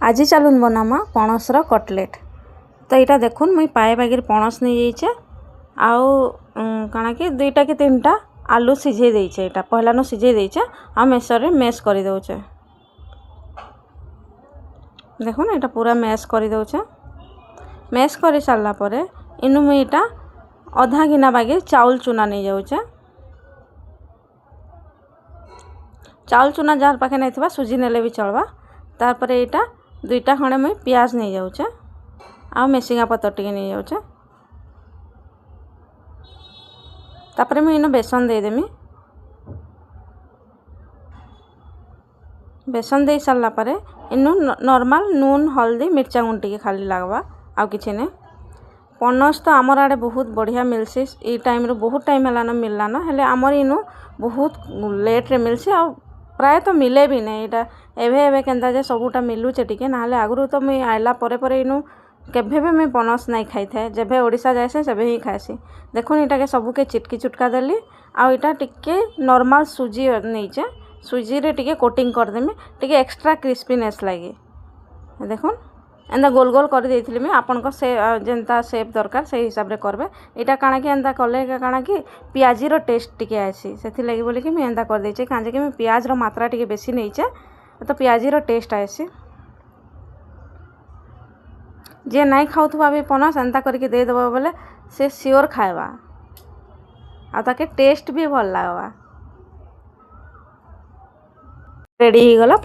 आज चलून बनामा पणसर कटलेट। तो यहाँ देखुन मुई पाए बागिर पणस नहीं जाइछे आउ काना कि दुईटा कि तीनटा आलू सिझे देइछे। एटा पहलानो सिझे देइछे आ मेसर मेश कर दउछे। देखुन एटा पूरा मेश कर दउछे। मेश कर सारला परे इनु मुई एटा आधा गिना बागिर चाउल चूना नहीं जाउछे। चाउल चूना जार पाखे नहीं थिबा सुजी नेले भी चलबा। तार एटा दुईटा खंडे मुई प्याज नहीं जाउछे आ मेसिंगा पतर टिके नहीं जाउछे। तापरे मुई इनो बेसन दे देमी। बेसन दे सारला परे इनु नॉर्मल नून हल्दी मिर्चा गुंड टिके खाली लागबा आ किछि ने। पनस तो आमर आड़े बहुत बढ़िया मिलसी। ई टाइम रो बहुत टाइम हलान मिललान हेले आमर इनु बहुत लेट रे मिलसी आ प्राय तो मिले भी नहीं। एटा एभे एभे केंता जे सबुटा मिलुचे टिके नाले आगु तो मुई आइला परे परे इनु केभे भी मुई पनस नहीं खाई थाए। जेभे ओडिशा जायसे सेभे ही खाएसी। देखुन एटा के सबु के चिटकी चुटका देली आ एटा टिके नॉर्मल सुजी नहींचे सुजी रे टिके कोटिंग कर देमी टिके एक्स्ट्रा क्रिस्पीनेस लागी। देखुन एंदा गोल गोल कर देइथिली मी आपन को से जेंता शेप दरकार से हिसाब रे करबे। एटा काना कि एंदा कले काना कि प्याजी रो टेस्ट टिके आसी सेथि लागि बोली कि मी एंदा कर देइछे काजे कि मी प्याज रो मात्रा टिके बेसी नहींचे तो प्याजी रो टेस्ट आसी। जे नहीं खाउथबा भी पनस एंता करके दे देबो बोले से श्योर खाएबा आ ताके टेस्ट भी भल लागबा। रेडी ही गला।